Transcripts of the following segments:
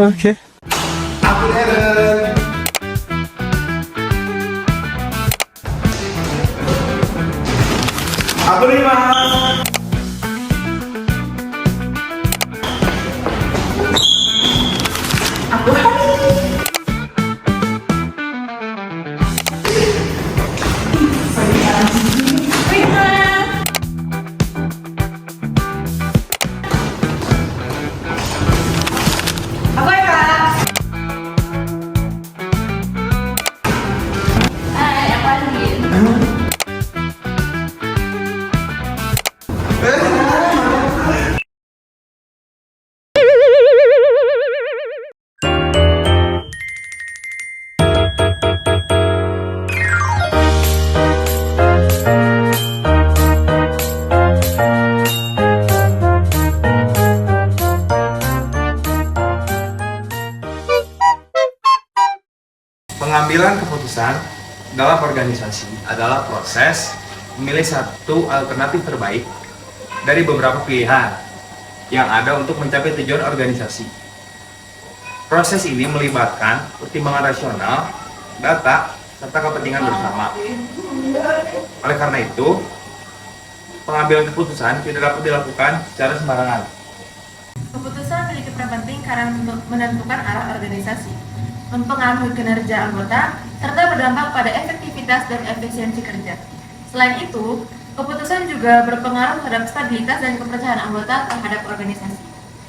Oke. Akun Eren. Akun Rima. Aku Eka. Hai, aku Andin. Pengambilan keputusan dalam organisasi adalah proses memilih satu alternatif terbaik dari beberapa pilihan yang ada untuk mencapai tujuan organisasi. Proses ini melibatkan pertimbangan rasional, data, serta kepentingan bersama. Oleh karena itu, pengambilan keputusan tidak dapat dilakukan secara sembarangan. Keputusan memiliki peran penting karena menentukan arah organisasi, mempengaruhi kinerja anggota, serta berdampak pada efektivitas dan efisiensi kerja. Selain itu, keputusan juga berpengaruh terhadap stabilitas dan kepercayaan anggota terhadap organisasi.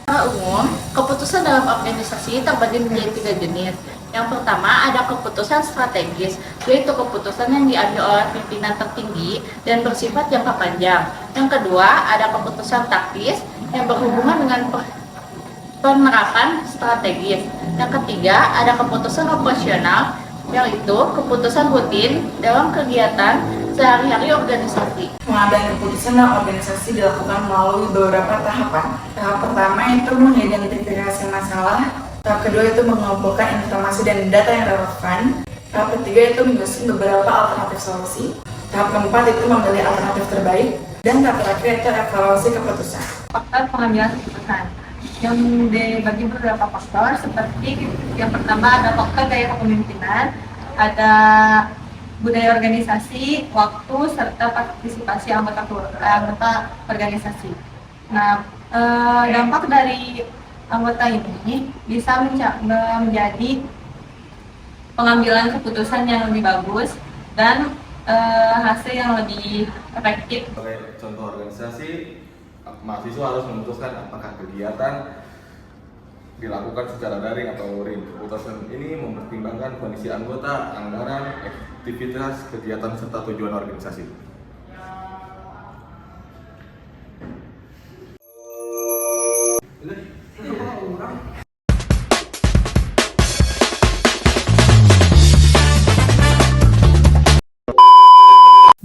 Secara umum, keputusan dalam organisasi terbagi menjadi 3 jenis. Yang pertama ada keputusan strategis, yaitu keputusan yang diambil oleh pimpinan tertinggi dan bersifat jangka panjang. Yang kedua ada keputusan taktis yang berhubungan dengan penerapan strategis. Yang ketiga ada keputusan operasional, yaitu keputusan rutin dalam kegiatan sehari-hari organisasi. Pengambilan keputusan dalam organisasi dilakukan melalui beberapa tahapan. Tahap pertama itu mengidentifikasi masalah. Tahap kedua itu mengumpulkan informasi dan data yang relevan. Tahap ketiga itu menyusun beberapa alternatif solusi. Tahap keempat itu memilih alternatif terbaik. Dan tahap terakhir itu evaluasi keputusan. Faktor pengambilan keputusan yang dibagi beberapa faktor, seperti yang pertama ada faktor gaya kepemimpinan, ada budaya organisasi, waktu, serta partisipasi anggota organisasi. Nah, dampak dari anggota ini bisa menjadi pengambilan keputusan yang lebih bagus dan hasil yang lebih efektif. Sebagai contoh organisasi, mahasiswa harus memutuskan apakah kegiatan dilakukan secara daring atau luring. Keputusan ini mempertimbangkan kondisi anggota, anggaran, aktivitas, kegiatan, serta tujuan organisasi.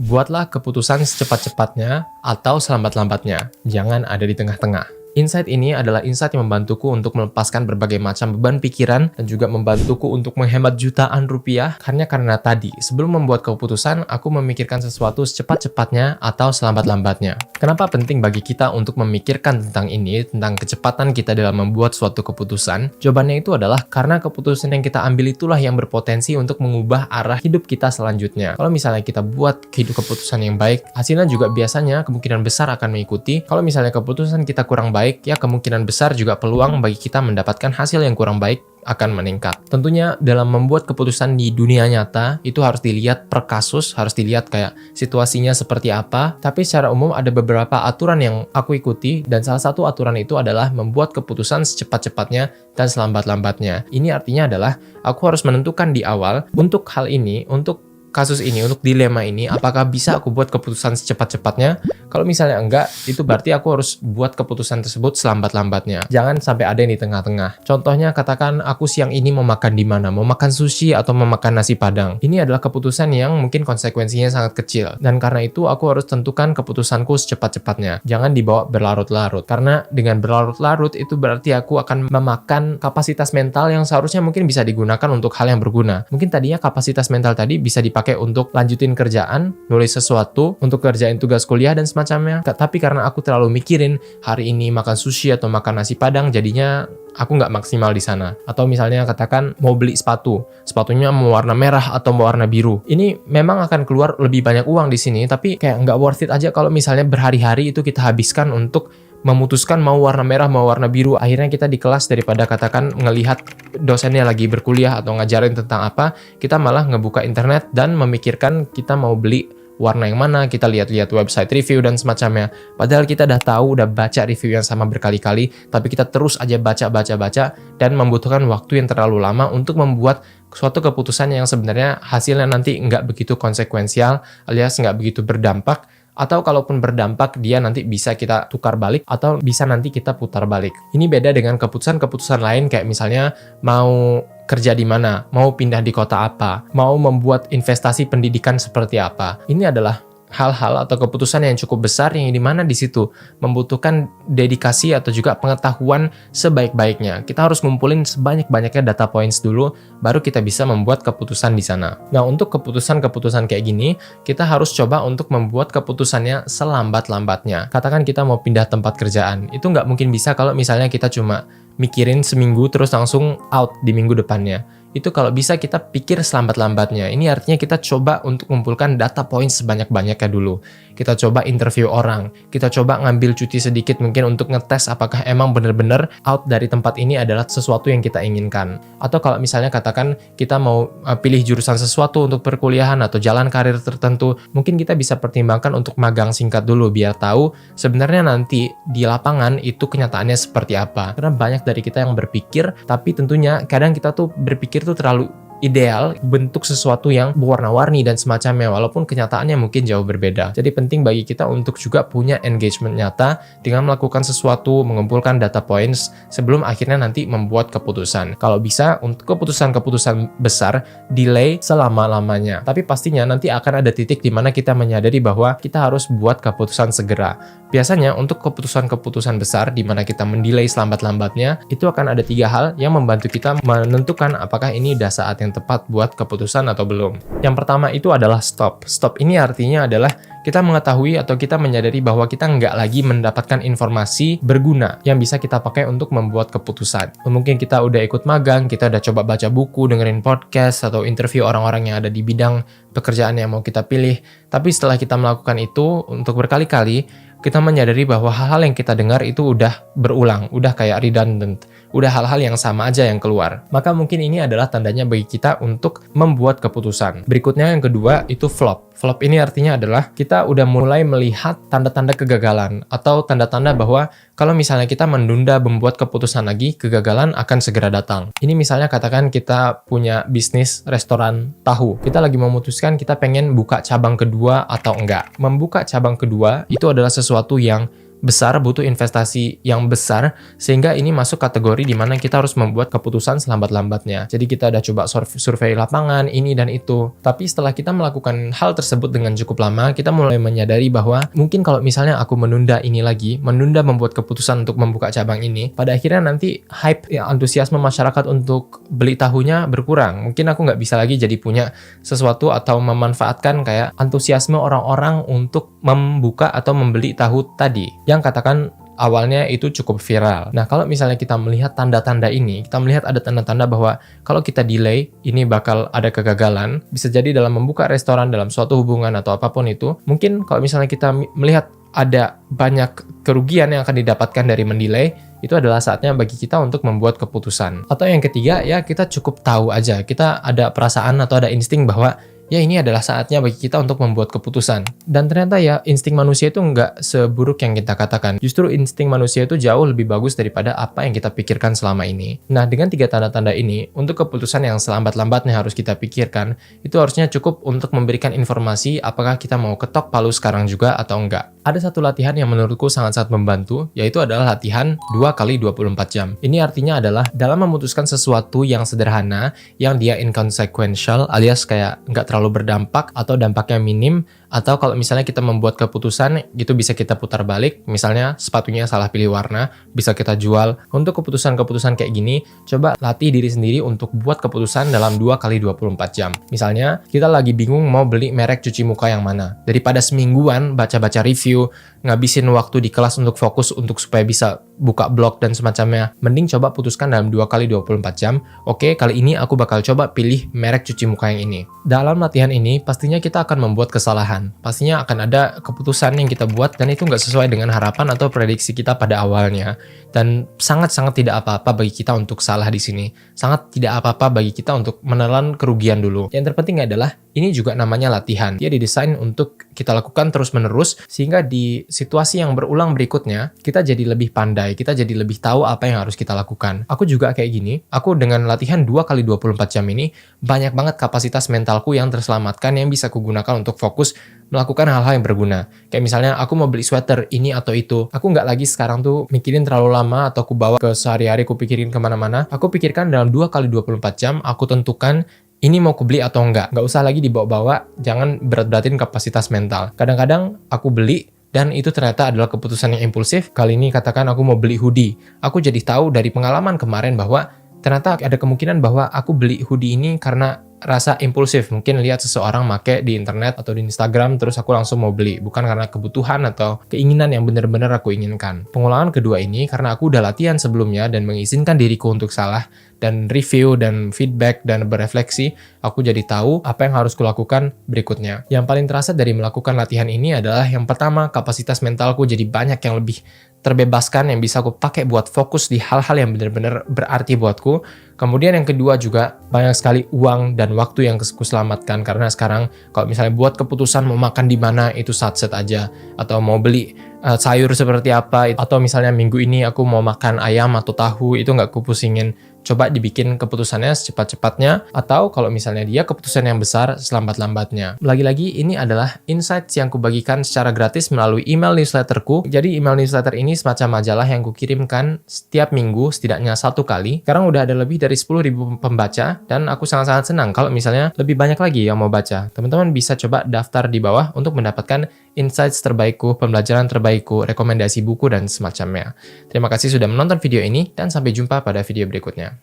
Buatlah keputusan secepat-cepatnya atau selambat-lambatnya. Jangan ada di tengah-tengah. Insight ini adalah insight yang membantuku untuk melepaskan berbagai macam beban pikiran dan juga membantuku untuk menghemat jutaan rupiah. Karena tadi, sebelum membuat keputusan, aku memikirkan sesuatu secepat-cepatnya atau selambat-lambatnya. Kenapa penting bagi kita untuk memikirkan tentang ini, tentang kecepatan kita dalam membuat suatu keputusan? Jawabannya itu adalah karena keputusan yang kita ambil itulah yang berpotensi untuk mengubah arah hidup kita selanjutnya. Kalau misalnya kita buat keputusan yang baik, hasilnya juga biasanya kemungkinan besar akan mengikuti. Kalau misalnya keputusan kita kurang baik, ya kemungkinan besar juga peluang bagi kita mendapatkan hasil yang kurang baik akan meningkat. Tentunya dalam membuat keputusan di dunia nyata itu harus dilihat per kasus, harus dilihat kayak situasinya seperti apa. Tapi secara umum ada beberapa aturan yang aku ikuti dan salah satu aturan itu adalah membuat keputusan secepat-cepatnya dan selambat-lambatnya. Ini artinya adalah aku harus menentukan di awal untuk hal ini, untuk kasus ini, untuk dilema ini, apakah bisa aku buat keputusan secepat-cepatnya? Kalau misalnya enggak, itu berarti aku harus buat keputusan tersebut selambat-lambatnya. Jangan sampai ada yang di tengah-tengah. Contohnya, katakan aku siang ini mau makan di mana? Mau makan sushi atau mau makan nasi padang? Ini adalah keputusan yang mungkin konsekuensinya sangat kecil. Dan karena itu, aku harus tentukan keputusanku secepat-cepatnya. Jangan dibawa berlarut-larut. Karena dengan berlarut-larut, itu berarti aku akan memakan kapasitas mental yang seharusnya mungkin bisa digunakan untuk hal yang berguna. Mungkin tadinya kapasitas mental tadi bisa dipakai untuk lanjutin kerjaan, nulis sesuatu, untuk kerjain tugas kuliah dan sebagainya. semacamnya. Tapi karena aku terlalu mikirin hari ini makan sushi atau makan nasi padang, jadinya aku nggak maksimal di sana. Atau misalnya katakan mau beli sepatunya mau warna merah atau mau warna biru. Ini memang akan keluar lebih banyak uang di sini, tapi kayak nggak worth it aja kalau misalnya berhari-hari itu kita habiskan untuk memutuskan mau warna merah, mau warna biru. Akhirnya kita di kelas daripada katakan ngelihat dosennya lagi berkuliah atau ngajarin tentang apa, kita malah ngebuka internet dan memikirkan kita mau beli warna yang mana, kita lihat-lihat website review dan semacamnya. Padahal kita udah tahu, udah baca review yang sama berkali-kali, tapi kita terus aja baca dan membutuhkan waktu yang terlalu lama untuk membuat suatu keputusan yang sebenarnya hasilnya nanti nggak begitu konsekuensial alias nggak begitu berdampak. Atau kalaupun berdampak, dia nanti bisa kita tukar balik atau bisa nanti kita putar balik. Ini beda dengan keputusan-keputusan lain kayak misalnya mau kerja di mana, mau pindah di kota apa, mau membuat investasi pendidikan seperti apa. Ini adalah hal-hal atau keputusan yang cukup besar yang dimana di situ membutuhkan dedikasi atau juga pengetahuan sebaik-baiknya. Kita harus ngumpulin sebanyak-banyaknya data points dulu, baru kita bisa membuat keputusan di sana. Nah, untuk keputusan-keputusan kayak gini, kita harus coba untuk membuat keputusannya selambat-lambatnya. Katakan kita mau pindah tempat kerjaan, itu nggak mungkin bisa kalau misalnya kita cuma mikirin seminggu terus langsung out di minggu depannya. Itu kalau bisa kita pikir selambat-lambatnya. Ini artinya kita coba untuk mengumpulkan data point sebanyak-banyaknya dulu. Kita coba interview orang. Kita coba ngambil cuti sedikit mungkin untuk ngetes apakah emang benar-benar out dari tempat ini adalah sesuatu yang kita inginkan. Atau kalau misalnya katakan kita mau pilih jurusan sesuatu untuk perkuliahan atau jalan karir tertentu, mungkin kita bisa pertimbangkan untuk magang singkat dulu biar tahu sebenarnya nanti di lapangan itu kenyataannya seperti apa. Karena banyak dari kita yang berpikir, tapi tentunya kadang kita tuh berpikir tuh terlalu ideal, bentuk sesuatu yang berwarna-warni dan semacamnya, walaupun kenyataannya mungkin jauh berbeda. Jadi penting bagi kita untuk juga punya engagement nyata dengan melakukan sesuatu, mengumpulkan data points sebelum akhirnya nanti membuat keputusan. Kalau bisa, untuk keputusan-keputusan besar, delay selama-lamanya. Tapi pastinya nanti akan ada titik di mana kita menyadari bahwa kita harus buat keputusan segera. Biasanya untuk keputusan-keputusan besar di mana kita mendelay selambat-lambatnya, itu akan ada 3 hal yang membantu kita menentukan apakah ini udah saat yang tepat buat keputusan atau belum. Yang pertama itu adalah stop. Stop ini artinya adalah kita mengetahui atau kita menyadari bahwa kita nggak lagi mendapatkan informasi berguna yang bisa kita pakai untuk membuat keputusan. Mungkin kita udah ikut magang, kita udah coba baca buku, dengerin podcast, atau interview orang-orang yang ada di bidang pekerjaan yang mau kita pilih. Tapi setelah kita melakukan itu untuk berkali-kali, kita menyadari bahwa hal-hal yang kita dengar itu udah berulang, udah kayak redundant, udah hal-hal yang sama aja yang keluar. Maka mungkin ini adalah tandanya bagi kita untuk membuat keputusan. Berikutnya yang kedua itu flop. Flop ini artinya adalah kita udah mulai melihat tanda-tanda kegagalan atau tanda-tanda bahwa kalau misalnya kita menunda membuat keputusan lagi, kegagalan akan segera datang. Ini misalnya katakan kita punya bisnis restoran tahu. Kita lagi memutuskan kita pengen buka cabang kedua atau enggak. Membuka cabang kedua itu adalah sesuatu yang besar, butuh investasi yang besar, sehingga ini masuk kategori di mana kita harus membuat keputusan selambat-lambatnya. Jadi kita udah coba survei lapangan, ini dan itu. Tapi setelah kita melakukan hal tersebut dengan cukup lama, kita mulai menyadari bahwa mungkin kalau misalnya aku menunda ini lagi, menunda membuat keputusan untuk membuka cabang ini, pada akhirnya nanti hype, antusiasme masyarakat untuk beli tahunya berkurang. Mungkin aku nggak bisa lagi jadi punya sesuatu atau memanfaatkan kayak antusiasme orang-orang untuk membuka atau membeli tahu tadi, yang katakan awalnya itu cukup viral. Nah, kalau misalnya kita melihat tanda-tanda ini, kita melihat ada tanda-tanda bahwa kalau kita delay, ini bakal ada kegagalan. Bisa jadi dalam membuka restoran, dalam suatu hubungan atau apapun itu. Mungkin kalau misalnya kita melihat ada banyak kerugian yang akan didapatkan dari mendelay, itu adalah saatnya bagi kita untuk membuat keputusan. Atau yang ketiga, ya kita cukup tahu aja. Kita ada perasaan atau ada insting bahwa ya ini adalah saatnya bagi kita untuk membuat keputusan. Dan ternyata ya insting manusia itu nggak seburuk yang kita katakan. Justru insting manusia itu jauh lebih bagus daripada apa yang kita pikirkan selama ini. Nah, dengan 3 tanda-tanda ini, untuk keputusan yang selambat-lambatnya harus kita pikirkan, itu harusnya cukup untuk memberikan informasi apakah kita mau ketok palu sekarang juga atau enggak. Ada satu latihan yang menurutku sangat-sangat membantu, yaitu adalah latihan 2x24 jam. Ini artinya adalah dalam memutuskan sesuatu yang sederhana, yang dia inconsequential, alias kayak nggak terlalu berdampak atau dampaknya minim, Atau kalau misalnya kita membuat keputusan, itu bisa kita putar balik. Misalnya sepatunya salah pilih warna, bisa kita jual. Untuk keputusan-keputusan kayak gini, coba latih diri sendiri untuk buat keputusan dalam 2 kali 24 jam. Misalnya, kita lagi bingung mau beli merek cuci muka yang mana. Daripada semingguan baca-baca review, ngabisin waktu di kelas untuk fokus untuk supaya bisa buka blog dan semacamnya, mending coba putuskan dalam 2 kali 24 jam. Oke, kali ini aku bakal coba pilih merek cuci muka yang ini. Dalam latihan ini, pastinya kita akan membuat kesalahan. Pastinya akan ada keputusan yang kita buat dan itu nggak sesuai dengan harapan atau prediksi kita pada awalnya. Dan sangat-sangat tidak apa-apa bagi kita untuk salah di sini. Sangat tidak apa-apa bagi kita untuk menelan kerugian dulu. Yang terpenting adalah, ini juga namanya latihan. Dia didesain untuk kita lakukan terus-menerus, sehingga di situasi yang berulang berikutnya, kita jadi lebih pandai, kita jadi lebih tahu apa yang harus kita lakukan. Aku juga kayak gini, aku dengan latihan 2 kali 24 jam ini, banyak banget kapasitas mentalku yang terselamatkan yang bisa kugunakan untuk fokus melakukan hal-hal yang berguna. Kayak misalnya aku mau beli sweater ini atau itu. Aku nggak lagi sekarang tuh mikirin terlalu lama atau aku bawa ke sehari-hari, aku pikirin kemana-mana. Aku pikirkan dalam 2 kali 24 jam, aku tentukan ini mau kubeli atau enggak. Nggak usah lagi dibawa-bawa, jangan berat-beratin kapasitas mental. Kadang-kadang aku beli, dan itu ternyata adalah keputusan yang impulsif. Kali ini katakan aku mau beli hoodie. Aku jadi tahu dari pengalaman kemarin bahwa ternyata ada kemungkinan bahwa aku beli hoodie ini karena rasa impulsif. Mungkin lihat seseorang make di internet atau di Instagram, terus aku langsung mau beli. Bukan karena kebutuhan atau keinginan yang benar-benar aku inginkan. Pengulangan kedua ini karena aku udah latihan sebelumnya dan mengizinkan diriku untuk salah, dan review dan feedback dan berefleksi, aku jadi tahu apa yang harus kulakukan berikutnya. Yang paling terasa dari melakukan latihan ini adalah yang pertama, kapasitas mentalku jadi banyak yang lebih terbebaskan yang bisa aku pakai buat fokus di hal-hal yang benar-benar berarti buatku. Kemudian yang kedua juga banyak sekali uang dan waktu yang aku selamatkan, karena sekarang kalau misalnya buat keputusan mau makan di mana itu satset aja, atau mau beli sayur seperti apa, atau misalnya minggu ini aku mau makan ayam atau tahu, itu nggak kupusingin. Coba dibikin keputusannya secepat-cepatnya, atau kalau misalnya dia keputusan yang besar, selambat-lambatnya. Lagi-lagi ini adalah insights yang kubagikan secara gratis melalui email newsletterku. Jadi email newsletter ini semacam majalah yang kukirimkan setiap minggu setidaknya 1 kali. Sekarang udah ada lebih dari 10.000 pembaca, dan aku sangat-sangat senang kalau misalnya lebih banyak lagi yang mau baca. Teman-teman bisa coba daftar di bawah untuk mendapatkan insights terbaikku, pembelajaran terbaikku, rekomendasi buku, dan semacamnya. Terima kasih sudah menonton video ini, dan sampai jumpa pada video berikutnya.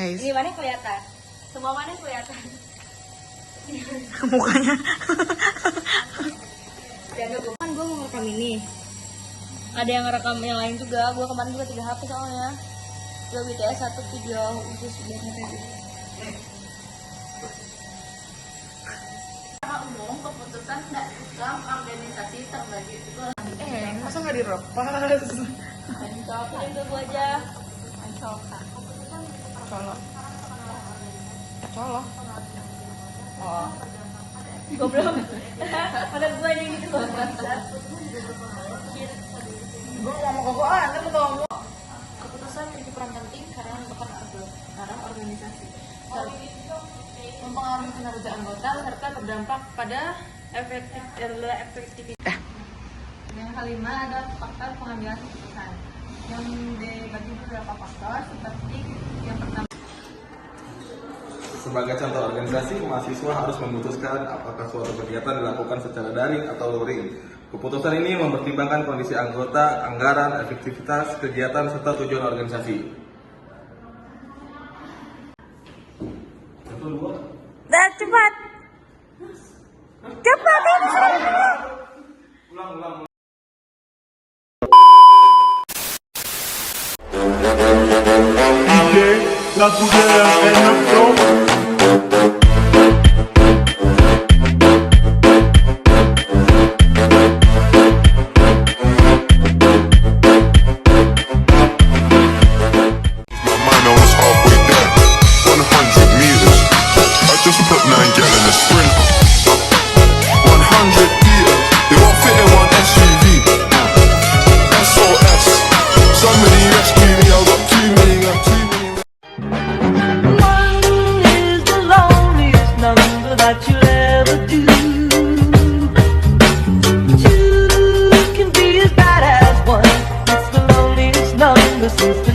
Ini mana kelihatan? Semua mana kelihatan? Mukanya. Jangan lupa kan gue mau ngerekam ini. Ada yang ngerekam yang lain juga. Gue kemarin juga 3 HP soalnya. Gue BTS 1 video khusus buat ngerekam. Secara umum, keputusan dalam organisasi terbagi dua. Masa nggak direpas? Cobain ke gue aja. Colok. Oh. Gue belum. Pada gue aja gitu loh. Gue ngomong ke gue, kan ngomong. Keputusan memiliki peran penting karena membentuk dalam organisasi, mempengaruhi kinerja anggota serta berdampak pada efektivitas. Yang kelima adalah faktor pengambilan keputusan yang dibagi beberapa faktor seperti yang pertama. Sebagai contoh organisasi, mahasiswa harus memutuskan apakah suatu kegiatan dilakukan secara daring atau luring. Keputusan ini mempertimbangkan kondisi anggota, anggaran, efektivitas kegiatan, serta tujuan organisasi. Dah cepat. Cepat. Ulang. La couleur est notre Man, I was halfway there, 100 meters. I just put 9 gal in a sprint. 100 meters, they won't fit in one SUV. SOS, somebody rescue me, I got too many. One is the loneliest number that you'll ever do. Two can be as bad as one. It's the loneliest number since the